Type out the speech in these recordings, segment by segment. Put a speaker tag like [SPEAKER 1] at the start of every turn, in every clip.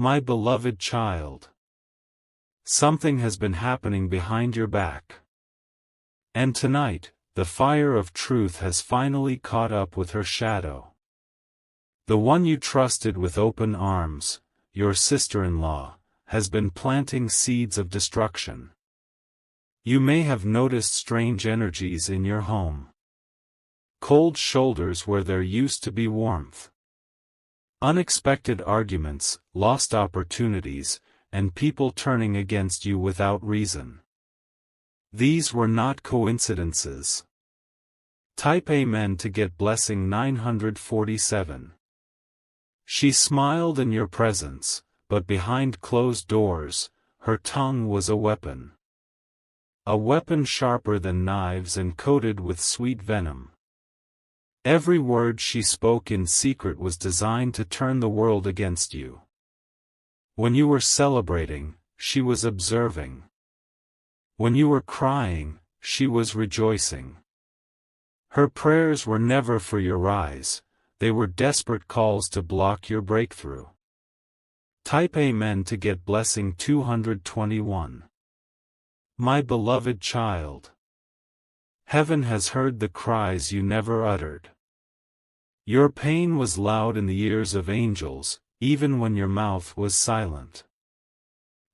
[SPEAKER 1] My beloved child. Something has been happening behind your back. And tonight, the fire of truth has finally caught up with her shadow. The one you trusted with open arms, your sister-in-law, has been planting seeds of destruction. You may have noticed strange energies in your home. Cold shoulders where there used to be warmth. Unexpected arguments, lost opportunities, and people turning against you without reason. These were not coincidences. Type Amen to get blessing 947. She smiled in your presence, but behind closed doors, her tongue was a weapon. A weapon sharper than knives and coated with sweet venom. Every word she spoke in secret was designed to turn the world against you. When you were celebrating, she was observing. When you were crying, she was rejoicing. Her prayers were never for your rise, they were desperate calls to block your breakthrough. Type Amen to get blessing 221. My beloved child. Heaven has heard the cries you never uttered. Your pain was loud in the ears of angels, even when your mouth was silent.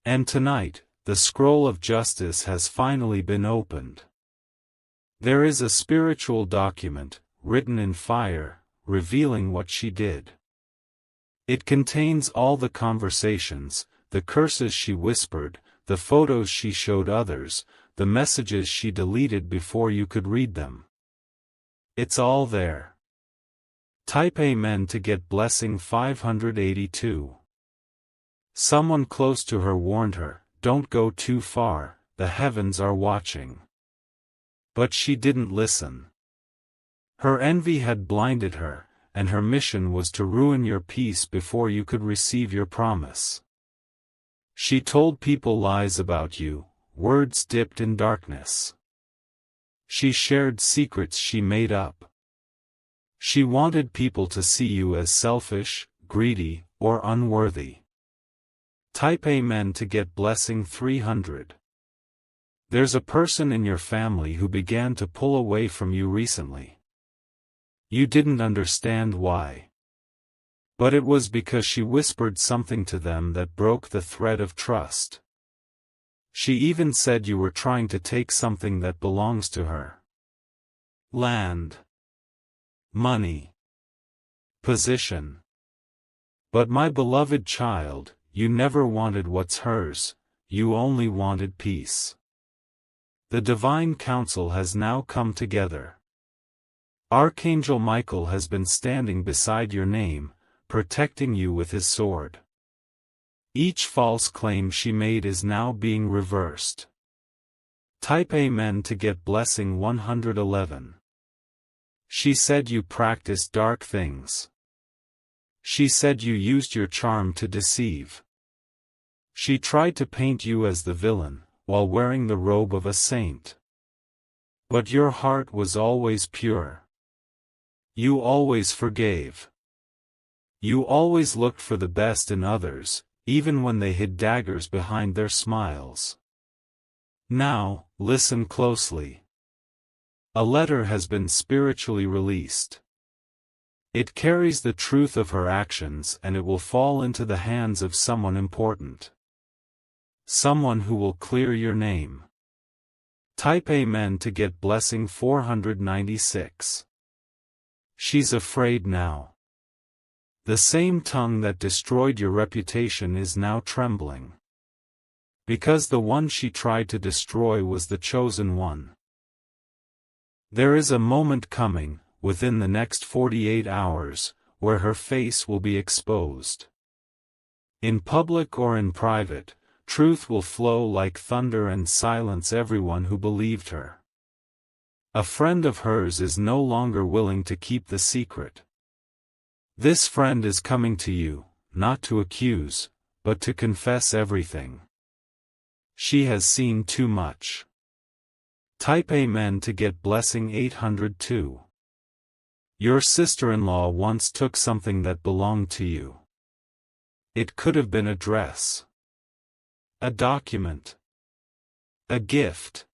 [SPEAKER 1] And tonight, the scroll of justice has finally been opened. There is a spiritual document, written in fire, revealing what she did. It contains all the conversations, the curses she whispered, the photos she showed others, the messages she deleted before you could read them. It's all there. Type Amen to get blessing 582. Someone close to her warned her, don't go too far, the heavens are watching. But she didn't listen. Her envy had blinded her, and her mission was to ruin your peace before you could receive your promise. She told people lies about you, words dipped in darkness. She shared secrets she made up. She wanted people to see you as selfish, greedy, or unworthy. Type Amen to get blessing 300. There's a person in your family who began to pull away from you recently. You didn't understand why. But it was because she whispered something to them that broke the thread of trust. She even said you were trying to take something that belongs to her. Land. Money. Position. But my beloved child, you never wanted what's hers, you only wanted peace. The divine council has now come together. Archangel Michael has been standing beside your name, protecting you with his sword. Each false claim she made is now being reversed. Type Amen to get blessing 111. She said you practiced dark things. She said you used your charm to deceive. She tried to paint you as the villain, while wearing the robe of a saint. But your heart was always pure. You always forgave. You always looked for the best in others, even when they hid daggers behind their smiles. Now, listen closely. A letter has been spiritually released. It carries the truth of her actions and it will fall into the hands of someone important. Someone who will clear your name. Type Amen to get blessing 496. She's afraid now. The same tongue that destroyed your reputation is now trembling. Because the one she tried to destroy was the chosen one. There is a moment coming, within the next 48 hours, where her face will be exposed. In public or in private, truth will flow like thunder and silence everyone who believed her. A friend of hers is no longer willing to keep the secret. This friend is coming to you, not to accuse, but to confess everything. She has seen too much. Type Amen to get blessing 802. Your sister-in-law once took something that belonged to you. It could have been a dress, a document, a gift,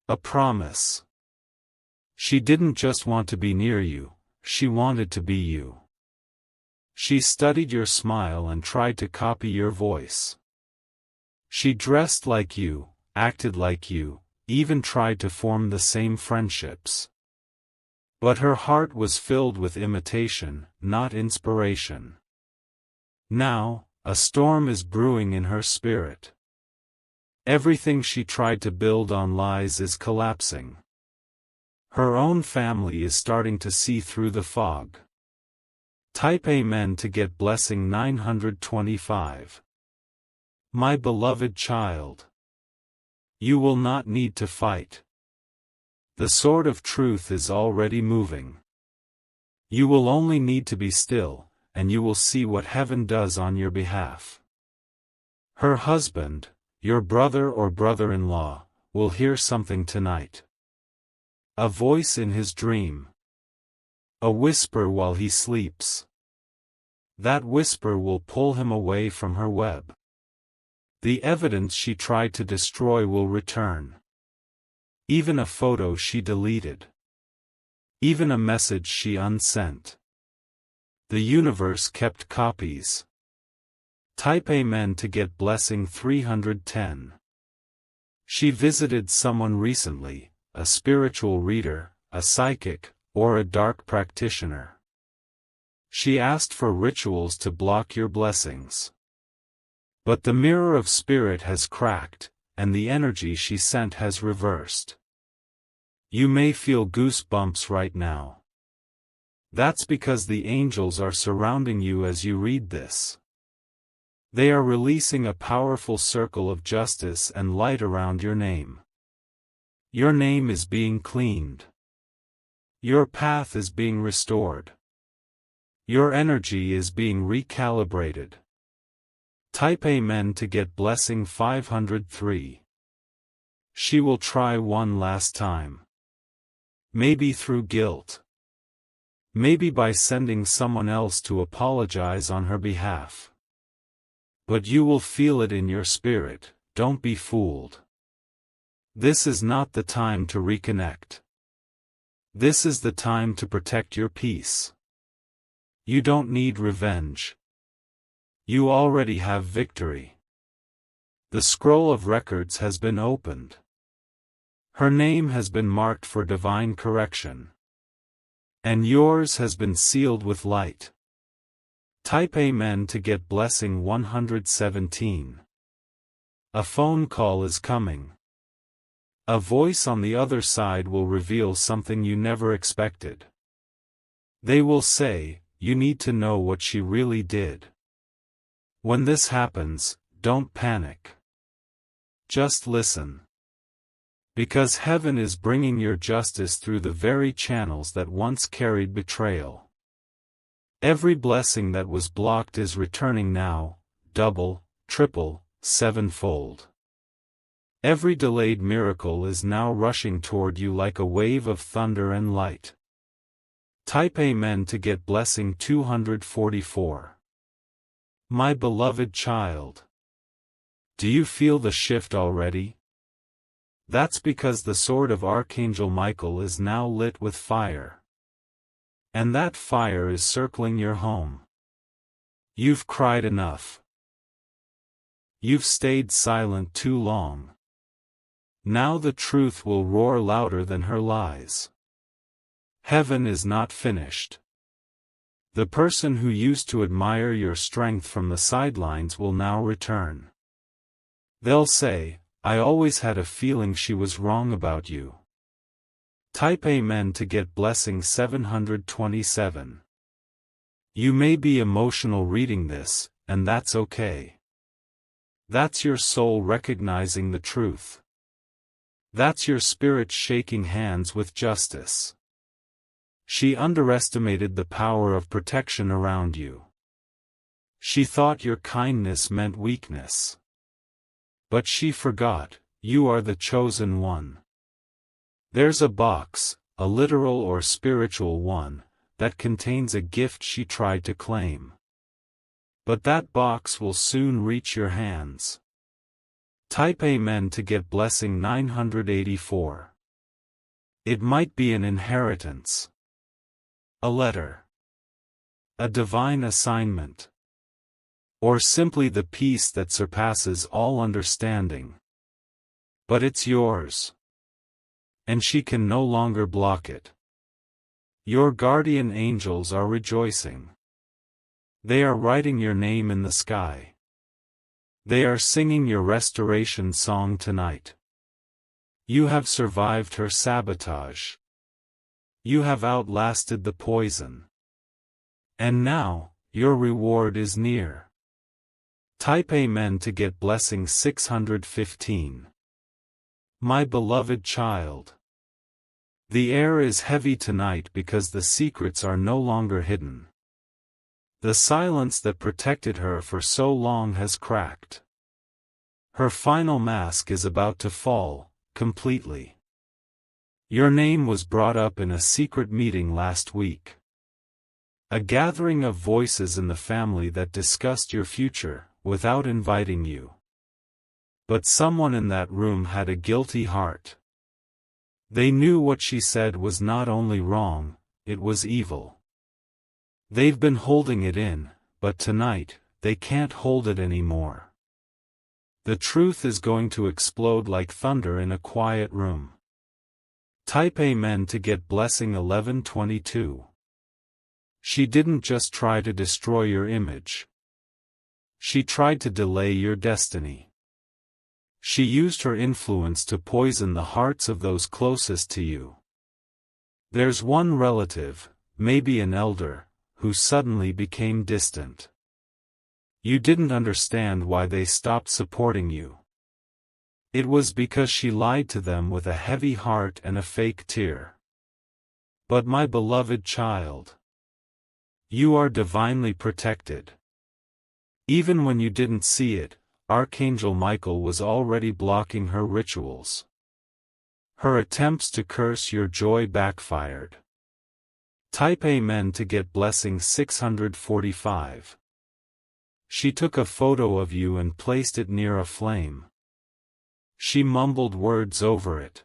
[SPEAKER 1] a promise. She didn't just want to be near you, she wanted to be you. She studied your smile and tried to copy your voice. She dressed like you, acted like you, even tried to form the same friendships. But her heart was filled with imitation, not inspiration. Now, a storm is brewing in her spirit. Everything she tried to build on lies is collapsing. Her own family is starting to see through the fog. Type Amen to get blessing 925. My beloved child. You will not need to fight. The sword of truth is already moving. You will only need to be still, and you will see what heaven does on your behalf. Her husband, your brother or brother-in-law, will hear something tonight. A voice in his dream. A whisper while he sleeps. That whisper will pull him away from her web. The evidence she tried to destroy will return. Even a photo she deleted. Even a message she unsent. The universe kept copies. Type Amen to get blessing 310. She visited someone recently, a spiritual reader, a psychic, or a dark practitioner. She asked for rituals to block your blessings. But the mirror of spirit has cracked, and the energy she sent has reversed. You may feel goosebumps right now. That's because the angels are surrounding you as you read this. They are releasing a powerful circle of justice and light around your name. Your name is being cleaned. Your path is being restored. Your energy is being recalibrated. Type Amen to get blessing 503. She will try one last time. Maybe through guilt. Maybe by sending someone else to apologize on her behalf. But you will feel it in your spirit, don't be fooled. This is not the time to reconnect. This is the time to protect your peace. You don't need revenge. You already have victory. The scroll of records has been opened. Her name has been marked for divine correction. And yours has been sealed with light. Type Amen to get blessing 117. A phone call is coming. A voice on the other side will reveal something you never expected. They will say, you need to know what she really did. When this happens, don't panic. Just listen. Because heaven is bringing your justice through the very channels that once carried betrayal. Every blessing that was blocked is returning now, double, triple, sevenfold. Every delayed miracle is now rushing toward you like a wave of thunder and light. Type Amen to get blessing 244. My beloved child. Do you feel the shift already? That's because the sword of Archangel Michael is now lit with fire. And that fire is circling your home. You've cried enough. You've stayed silent too long. Now the truth will roar louder than her lies. Heaven is not finished. The person who used to admire your strength from the sidelines will now return. They'll say, I always had a feeling she was wrong about you. Type Amen to get blessing 727. You may be emotional reading this, and that's okay. That's your soul recognizing the truth. That's your spirit shaking hands with justice. She underestimated the power of protection around you. She thought your kindness meant weakness. But she forgot, you are the chosen one. There's a box, a literal or spiritual one, that contains a gift she tried to claim. But that box will soon reach your hands. Type Amen to get blessing 984. It might be an inheritance, a letter, a divine assignment, or simply the peace that surpasses all understanding. But it's yours, and she can no longer block it. Your guardian angels are rejoicing. They are writing your name in the sky. They are singing your restoration song tonight. You have survived her sabotage. You have outlasted the poison. And now, your reward is near. Type Amen to get blessing 615. My beloved child. The air is heavy tonight because the secrets are no longer hidden. The silence that protected her for so long has cracked. Her final mask is about to fall, completely. Your name was brought up in a secret meeting last week. A gathering of voices in the family that discussed your future, without inviting you. But someone in that room had a guilty heart. They knew what she said was not only wrong, it was evil. They've been holding it in, but tonight, they can't hold it anymore. The truth is going to explode like thunder in a quiet room. Type Amen to get blessing 1122. She didn't just try to destroy your image. She tried to delay your destiny. She used her influence to poison the hearts of those closest to you. There's one relative, maybe an elder, who suddenly became distant. You didn't understand why they stopped supporting you. It was because she lied to them with a heavy heart and a fake tear. But my beloved child, you are divinely protected. Even when you didn't see it, Archangel Michael was already blocking her rituals. Her attempts to curse your joy backfired. Type Amen to get blessing 645. She took a photo of you and placed it near a flame. She mumbled words over it.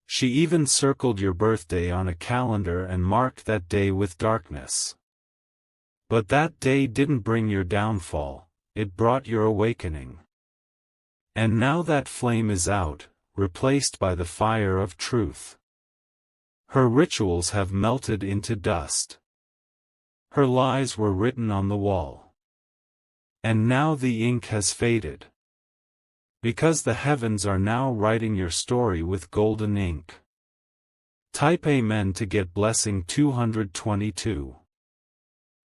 [SPEAKER 1] She even circled your birthday on a calendar and marked that day with darkness. But that day didn't bring your downfall, it brought your awakening. And now that flame is out, replaced by the fire of truth. Her rituals have melted into dust. Her lies were written on the wall. And now the ink has faded. Because the heavens are now writing your story with golden ink. Type Amen to get blessing 222.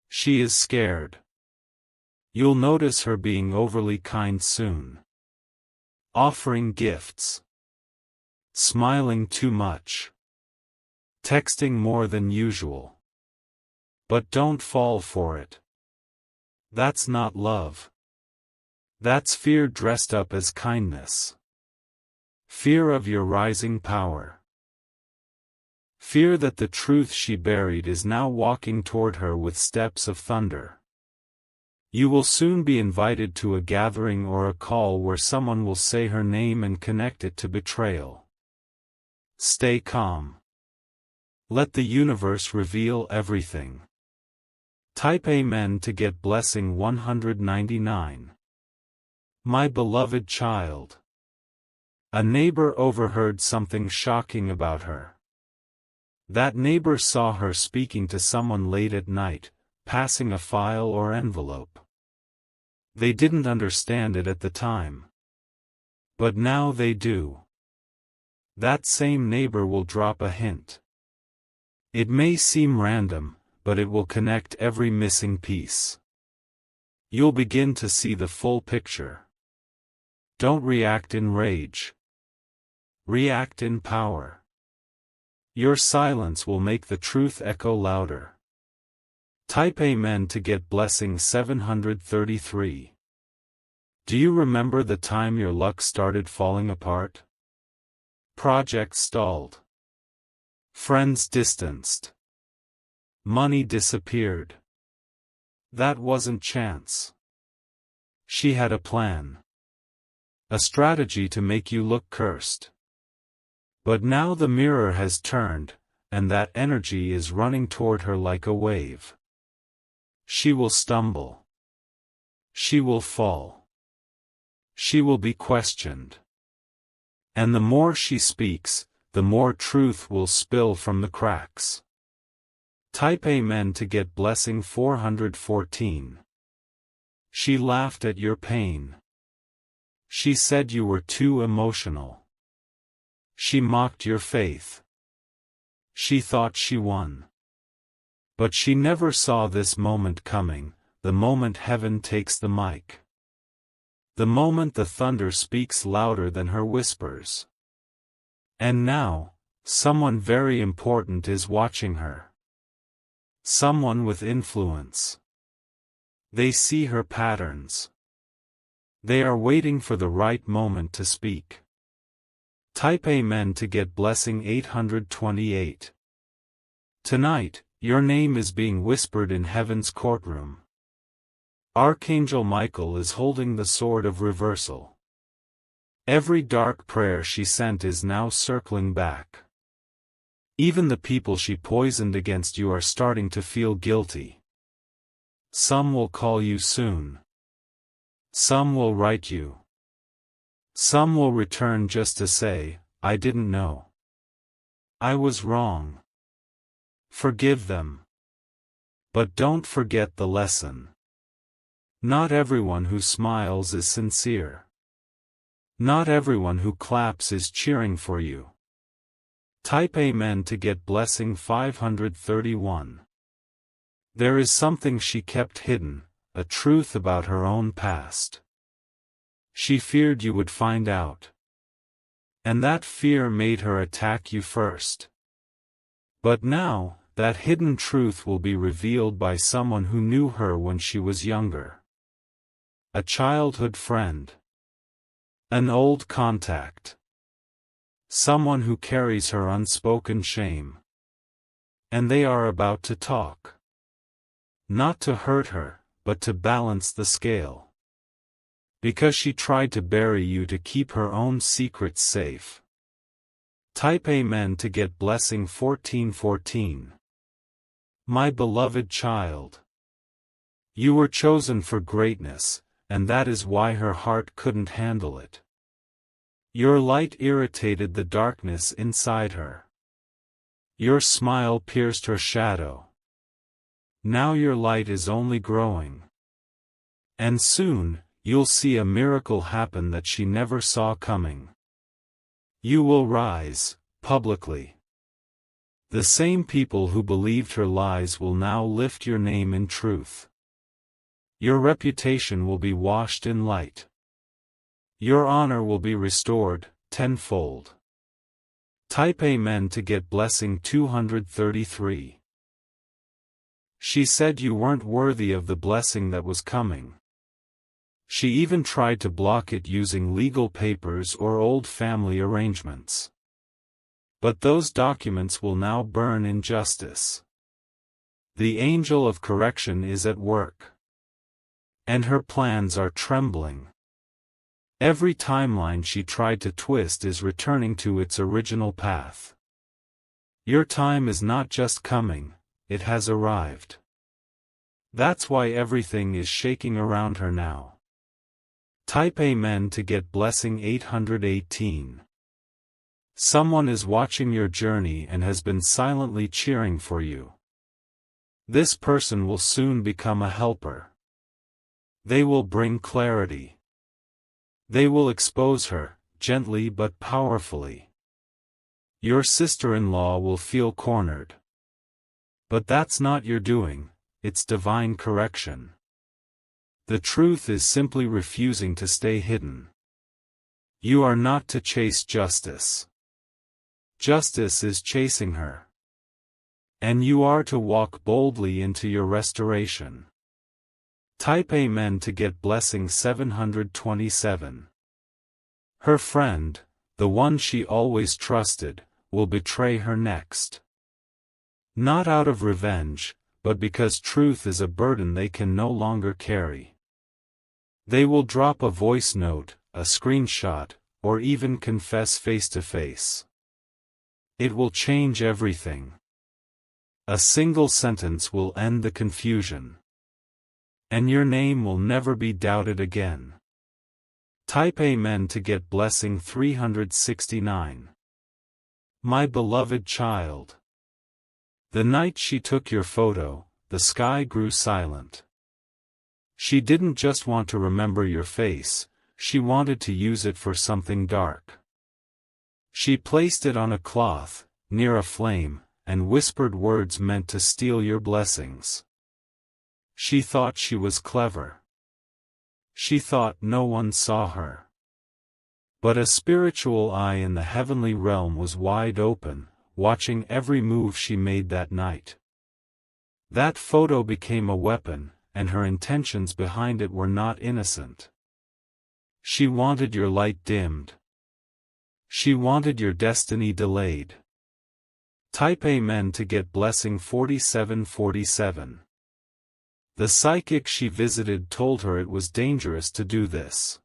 [SPEAKER 1] She is scared. You'll notice her being overly kind soon. Offering gifts. Smiling too much. Texting more than usual. But don't fall for it. That's not love. That's fear dressed up as kindness. Fear of your rising power. Fear that the truth she buried is now walking toward her with steps of thunder. You will soon be invited to a gathering or a call where someone will say her name and connect it to betrayal. Stay calm. Let the universe reveal everything. Type Amen to get blessing 199. My beloved child. A neighbor overheard something shocking about her. That neighbor saw her speaking to someone late at night, passing a file or envelope. They didn't understand it at the time. But now they do. That same neighbor will drop a hint. It may seem random, but it will connect every missing piece. You'll begin to see the full picture. Don't react in rage. React in power. Your silence will make the truth echo louder. Type Amen to get blessing 733. Do you remember the time your luck started falling apart? Project stalled. Friends distanced. Money disappeared. That wasn't chance. She had a plan. A strategy to make you look cursed. But now the mirror has turned, and that energy is running toward her like a wave. She will stumble. She will fall. She will be questioned. And the more she speaks, the more truth will spill from the cracks. Type Amen to get blessing 414. She laughed at your pain. She said you were too emotional. She mocked your faith. She thought she won. But she never saw this moment coming, the moment heaven takes the mic. The moment the thunder speaks louder than her whispers. And now, someone very important is watching her. Someone with influence. They see her patterns. They are waiting for the right moment to speak. Type Amen to get blessing 828. Tonight, your name is being whispered in heaven's courtroom. Archangel Michael is holding the sword of reversal. Every dark prayer she sent is now circling back. Even the people she poisoned against you are starting to feel guilty. Some will call you soon. Some will write you. Some will return just to say, I didn't know. I was wrong. Forgive them. But don't forget the lesson. Not everyone who smiles is sincere. Not everyone who claps is cheering for you. Type Amen to get blessing 531. There is something she kept hidden, a truth about her own past. She feared you would find out. And that fear made her attack you first. But now, that hidden truth will be revealed by someone who knew her when she was younger. A childhood friend. An old contact. Someone who carries her unspoken shame. And they are about to talk. Not to hurt her, but to balance the scale. Because she tried to bury you to keep her own secrets safe. Type Amen to get blessing 1414. My beloved child. You were chosen for greatness, and that is why her heart couldn't handle it. Your light irritated the darkness inside her. Your smile pierced her shadow. Now your light is only growing. And soon, you'll see a miracle happen that she never saw coming. You will rise, publicly. The same people who believed her lies will now lift your name in truth. Your reputation will be washed in light. Your honor will be restored, tenfold. Type Amen to get blessing 233. She said you weren't worthy of the blessing that was coming. She even tried to block it using legal papers or old family arrangements. But those documents will now burn in justice. The angel of correction is at work. And her plans are trembling. Every timeline she tried to twist is returning to its original path. Your time is not just coming, it has arrived. That's why everything is shaking around her now. Type Amen to get blessing 818. Someone is watching your journey and has been silently cheering for you. This person will soon become a helper. They will bring clarity. They will expose her, gently but powerfully. Your sister-in-law will feel cornered. But that's not your doing, it's divine correction. The truth is simply refusing to stay hidden. You are not to chase justice. Justice is chasing her. And you are to walk boldly into your restoration. Type Amen to get blessing 727. Her friend, the one she always trusted, will betray her next. Not out of revenge, but because truth is a burden they can no longer carry. They will drop a voice note, a screenshot, or even confess face to face. It will change everything. A single sentence will end the confusion. And your name will never be doubted again. Type Amen to get blessing 369. My beloved child. The night she took your photo, the sky grew silent. She didn't just want to remember your face, she wanted to use it for something dark. She placed it on a cloth, near a flame, and whispered words meant to steal your blessings. She thought she was clever. She thought no one saw her. But a spiritual eye in the heavenly realm was wide open, watching every move she made that night. That photo became a weapon, and her intentions behind it were not innocent. She wanted your light dimmed. She wanted your destiny delayed. Type Amen to get blessing 4747. The psychic she visited told her it was dangerous to do this.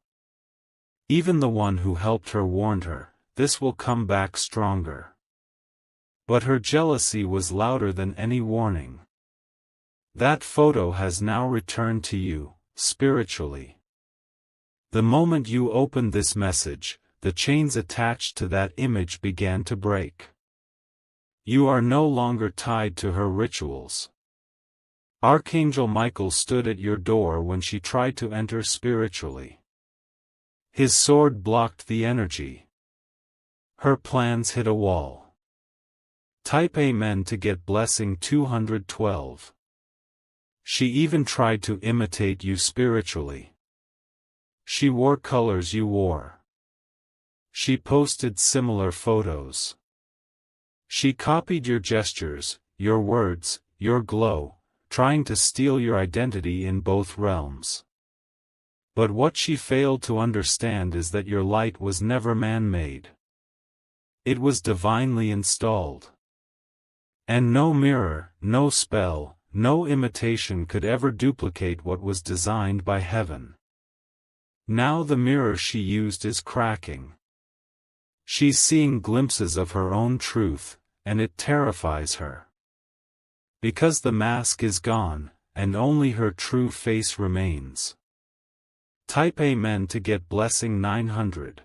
[SPEAKER 1] Even the one who helped her warned her, this will come back stronger. But her jealousy was louder than any warning. That photo has now returned to you, spiritually. The moment you opened this message, the chains attached to that image began to break. You are no longer tied to her rituals. Archangel Michael stood at your door when she tried to enter spiritually. His sword blocked the energy. Her plans hit a wall. Type Amen to get blessing 212. She even tried to imitate you spiritually. She wore colors you wore. She posted similar photos. She copied your gestures, your words, your glow, trying to steal your identity in both realms. But what she failed to understand is that your light was never man-made. It was divinely installed. And no mirror, no spell, no imitation could ever duplicate what was designed by heaven. Now the mirror she used is cracking. She's seeing glimpses of her own truth, and it terrifies her. Because the mask is gone, and only her true face remains. Type Amen to get blessing 900.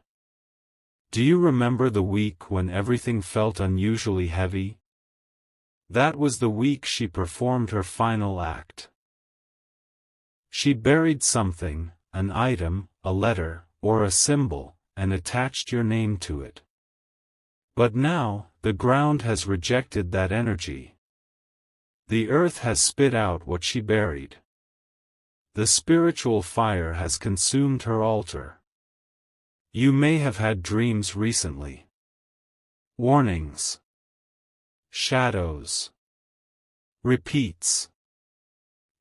[SPEAKER 1] Do you remember the week when everything felt unusually heavy? That was the week she performed her final act. She buried something, an item, a letter, or a symbol, and attached your name to it. But now, the ground has rejected that energy. The earth has spit out what she buried. The spiritual fire has consumed her altar. You may have had dreams recently. Warnings. Shadows. Repeats.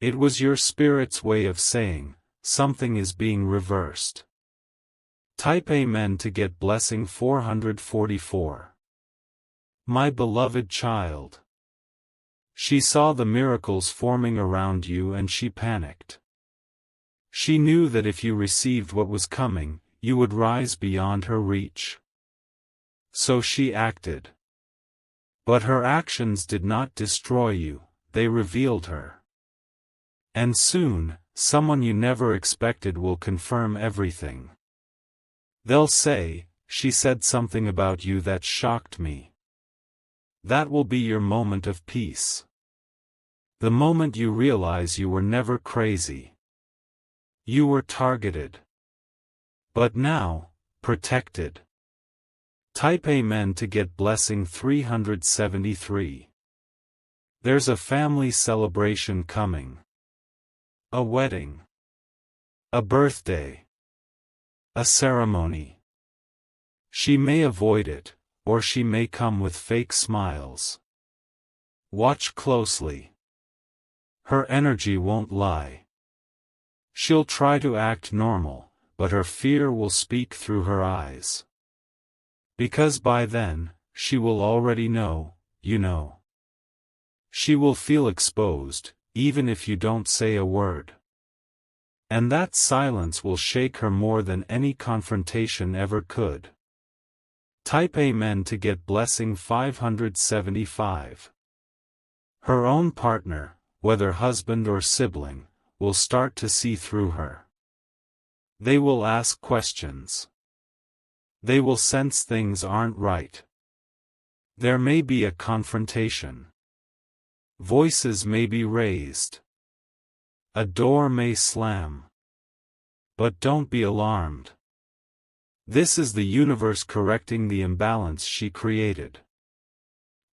[SPEAKER 1] It was your spirit's way of saying, something is being reversed. Type Amen to get blessing 444. My beloved child. She saw the miracles forming around you and she panicked. She knew that if you received what was coming, you would rise beyond her reach. So she acted. But her actions did not destroy you, they revealed her. And soon, someone you never expected will confirm everything. They'll say, she said something about you that shocked me. That will be your moment of peace. The moment you realize you were never crazy. You were targeted. But now, protected. Type Amen to get blessing 373. There's a family celebration coming. A wedding. A birthday. A ceremony. She may avoid it, or she may come with fake smiles. Watch closely. Her energy won't lie. She'll try to act normal, but her fear will speak through her eyes. Because by then, she will already know, you know. She will feel exposed, even if you don't say a word. And that silence will shake her more than any confrontation ever could. Type Amen to get blessing 575. Her own partner, whether husband or sibling, will start to see through her. They will ask questions. They will sense things aren't right. There may be a confrontation. Voices may be raised. A door may slam. But don't be alarmed. This is the universe correcting the imbalance she created.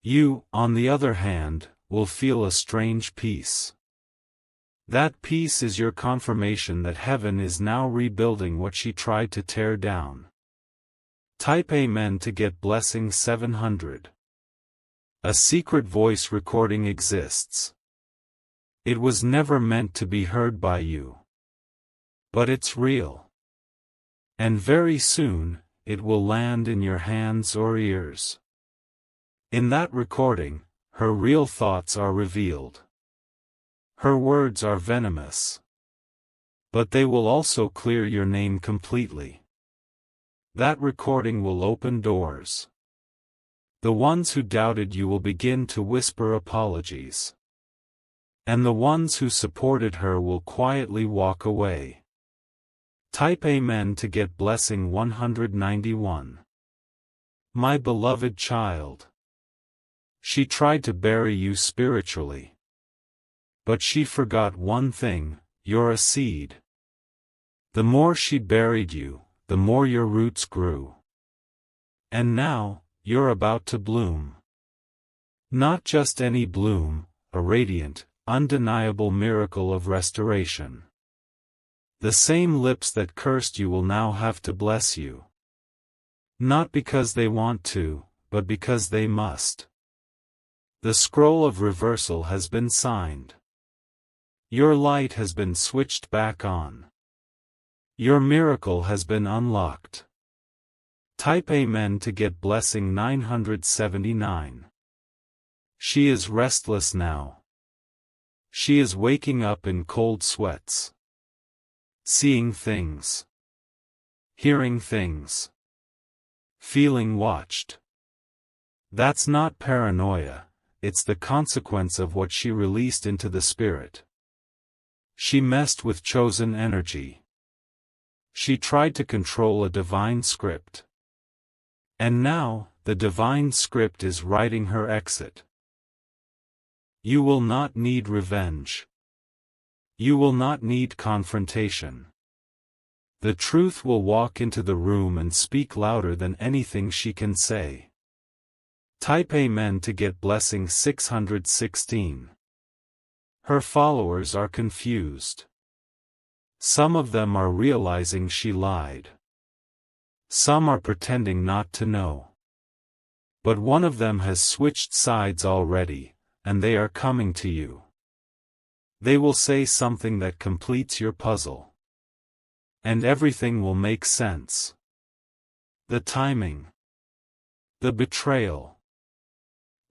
[SPEAKER 1] You, on the other hand, will feel a strange peace. That peace is your confirmation that heaven is now rebuilding what she tried to tear down. Type Amen to get blessing 700. A secret voice recording exists. It was never meant to be heard by you. But it's real. And very soon, it will land in your hands or ears. In that recording, her real thoughts are revealed. Her words are venomous. But they will also clear your name completely. That recording will open doors. The ones who doubted you will begin to whisper apologies. And the ones who supported her will quietly walk away. Type Amen to get blessing 191. My beloved child. She tried to bury you spiritually. But she forgot one thing: you're a seed. The more she buried you, the more your roots grew. And now, you're about to bloom. Not just any bloom, a radiant, undeniable miracle of restoration. The same lips that cursed you will now have to bless you. Not because they want to, but because they must. The scroll of reversal has been signed. Your light has been switched back on. Your miracle has been unlocked. Type Amen to get blessing 979. She is restless now. She is waking up in cold sweats. Seeing things. Hearing things. Feeling watched. That's not paranoia, it's the consequence of what she released into the spirit. She messed with chosen energy. She tried to control a divine script. And now, the divine script is writing her exit. You will not need revenge. You will not need confrontation. The truth will walk into the room and speak louder than anything she can say. Type Amen to get blessing 616. Her followers are confused. Some of them are realizing she lied. Some are pretending not to know. But one of them has switched sides already, and they are coming to you. They will say something that completes your puzzle. And everything will make sense. The timing. The betrayal.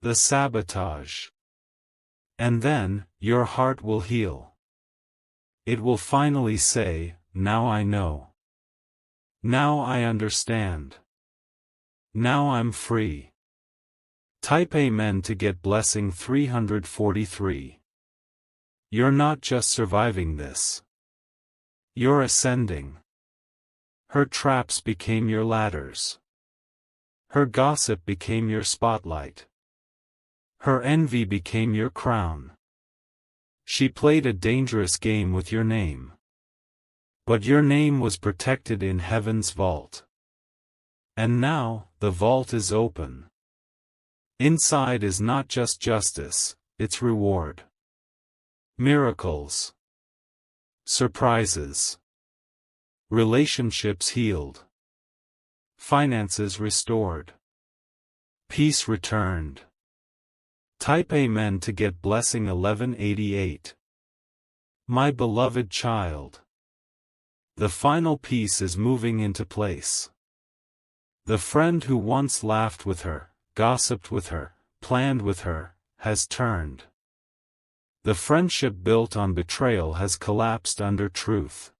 [SPEAKER 1] The sabotage. And then, your heart will heal. It will finally say, now I know. Now I understand. Now I'm free. Type Amen to get blessing 343. You're not just surviving this. You're ascending. Her traps became your ladders. Her gossip became your spotlight. Her envy became your crown. She played a dangerous game with your name. But your name was protected in heaven's vault. And now, the vault is open. Inside is not just justice, it's reward. Miracles. Surprises. Relationships healed. Finances restored. Peace returned. Type Amen to get blessing 1188. My beloved child. The final piece is moving into place. The friend who once laughed with her, gossiped with her, planned with her, has turned. The friendship built on betrayal has collapsed under truth.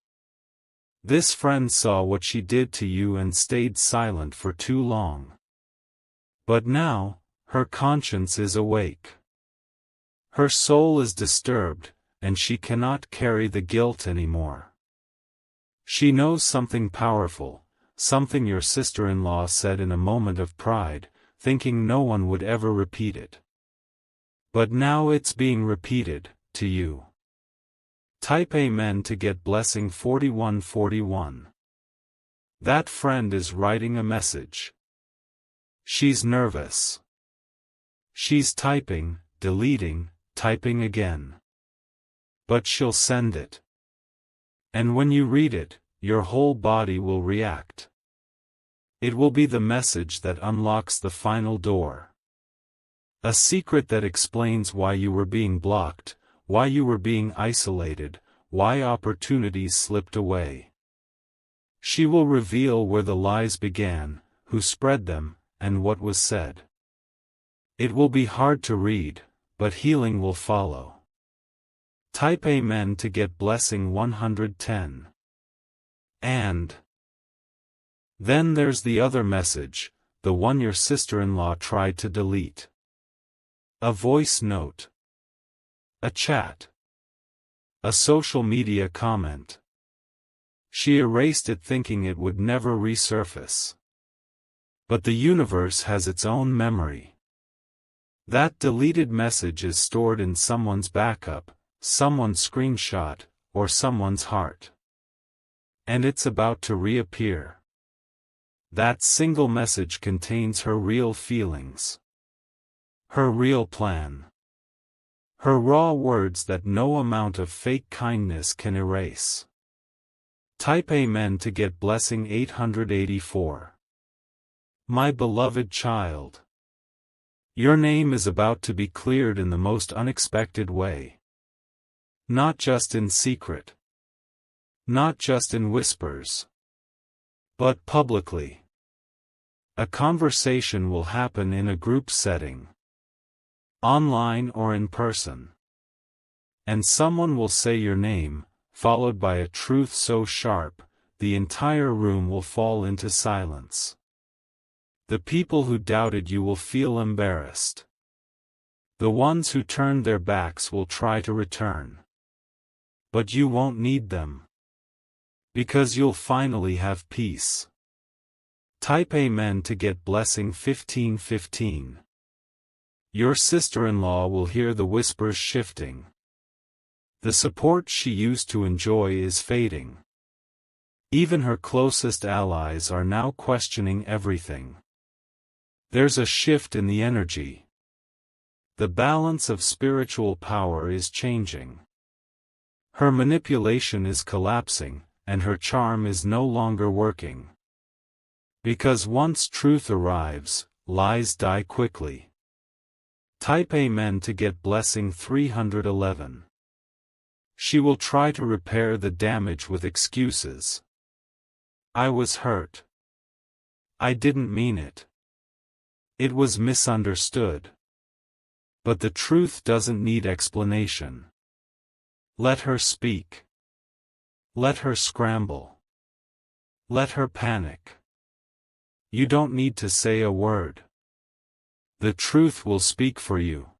[SPEAKER 1] This friend saw what she did to you and stayed silent for too long. But now, her conscience is awake. Her soul is disturbed, and she cannot carry the guilt anymore. She knows something powerful, something your sister-in-law said in a moment of pride, thinking no one would ever repeat it. But now it's being repeated, to you. Type Amen to get blessing 4141. That friend is writing a message. She's nervous. She's typing, deleting, typing again. But she'll send it. And when you read it, your whole body will react. It will be the message that unlocks the final door. A secret that explains why you were being blocked, why you were being isolated, why opportunities slipped away. She will reveal where the lies began, who spread them, and what was said. It will be hard to read, but healing will follow. Type Amen to get blessing 110. And then there's the other message, the one your sister-in-law tried to delete. A voice note. A chat. A social media comment. She erased it thinking it would never resurface. But the universe has its own memory. That deleted message is stored in someone's backup, someone's screenshot, or someone's heart. And it's about to reappear. That single message contains her real feelings. Her real plan. Her raw words that no amount of fake kindness can erase. Type Amen to get blessing 884. My beloved child. Your name is about to be cleared in the most unexpected way. Not just in secret. Not just in whispers. But publicly. A conversation will happen in a group setting. Online or in person. And someone will say your name, followed by a truth so sharp, the entire room will fall into silence. The people who doubted you will feel embarrassed. The ones who turned their backs will try to return. But you won't need them. Because you'll finally have peace. Type Amen to get blessing 1515. Your sister-in-law will hear the whispers shifting. The support she used to enjoy is fading. Even her closest allies are now questioning everything. There's a shift in the energy. The balance of spiritual power is changing. Her manipulation is collapsing, and her charm is no longer working. Because once truth arrives, lies die quickly. Type Amen to get blessing 311. She will try to repair the damage with excuses. I was hurt. I didn't mean it. It was misunderstood. But the truth doesn't need explanation. Let her speak. Let her scramble. Let her panic. You don't need to say a word. The truth will speak for you.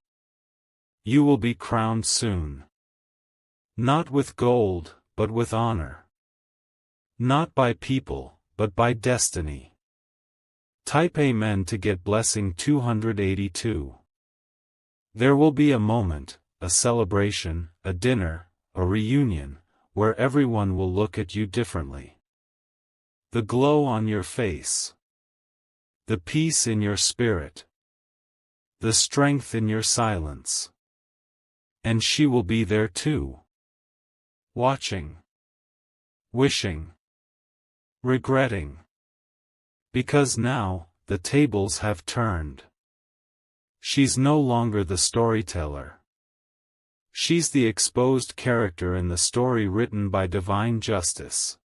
[SPEAKER 1] You will be crowned soon. Not with gold, but with honor. Not by people, but by destiny. Type Amen to get blessing 282. There will be a moment, a celebration, a dinner, a reunion, where everyone will look at you differently. The glow on your face. The peace in your spirit. The strength in your silence. And she will be there too. Watching. Wishing. Regretting. Because now, the tables have turned. She's no longer the storyteller. She's the exposed character in the story written by divine justice.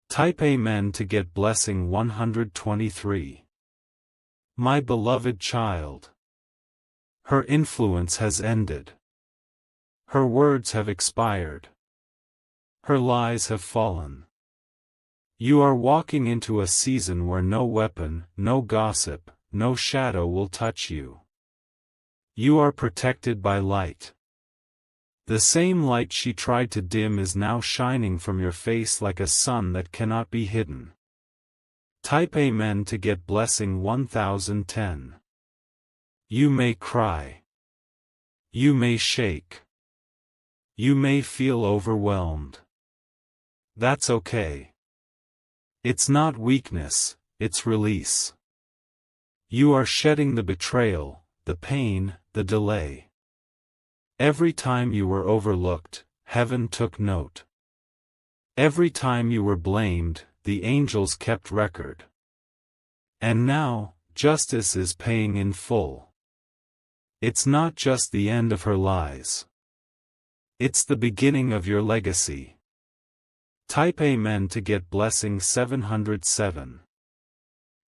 [SPEAKER 1] Type Amen to get blessing 123. My beloved child. Her influence has ended. Her words have expired. Her lies have fallen. You are walking into a season where no weapon, no gossip, no shadow will touch you. You are protected by light. The same light she tried to dim is now shining from your face like a sun that cannot be hidden. Type Amen to get blessing 1010. You may cry. You may shake. You may feel overwhelmed. That's okay. It's not weakness, it's release. You are shedding the betrayal, the pain, the delay. Every time you were overlooked, heaven took note. Every time you were blamed, the angels kept record. And now, justice is paying in full. It's not just the end of her lies. It's the beginning of your legacy. Type Amen to get blessing 707.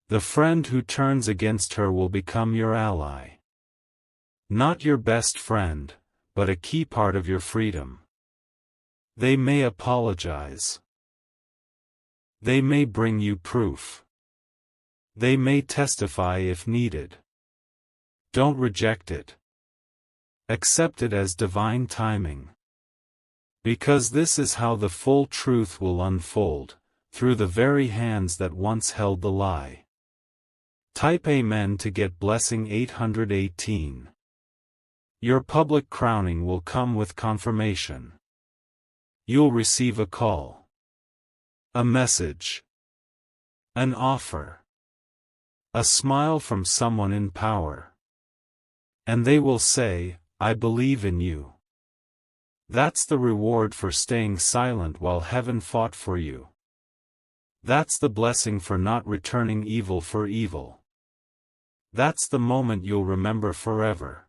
[SPEAKER 1] The friend who turns against her will become your ally. Not your best friend, but a key part of your freedom. They may apologize. They may bring you proof. They may testify if needed. Don't reject it. Accept it as divine timing. Because this is how the full truth will unfold, through the very hands that once held the lie. Type Amen to get blessing 818. Your public crowning will come with confirmation. You'll receive a call. A message. An offer. A smile from someone in power. And they will say, I believe in you. That's the reward for staying silent while heaven fought for you. That's the blessing for not returning evil for evil. That's the moment you'll remember forever.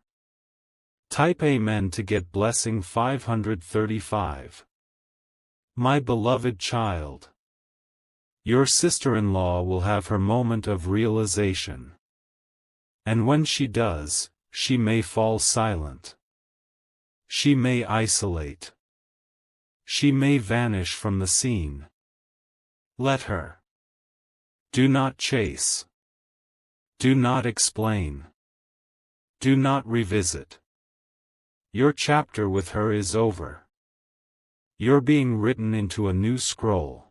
[SPEAKER 1] Type Amen to get blessing 535. My beloved child. Your sister-in-law will have her moment of realization. And when she does, she may fall silent. She may isolate. She may vanish from the scene. Let her. Do not chase. Do not explain. Do not revisit. Your chapter with her is over. You're being written into a new scroll.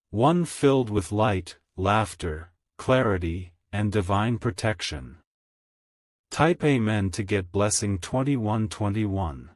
[SPEAKER 1] One filled with light, laughter, clarity, and divine protection. Type Amen to get blessing 2121.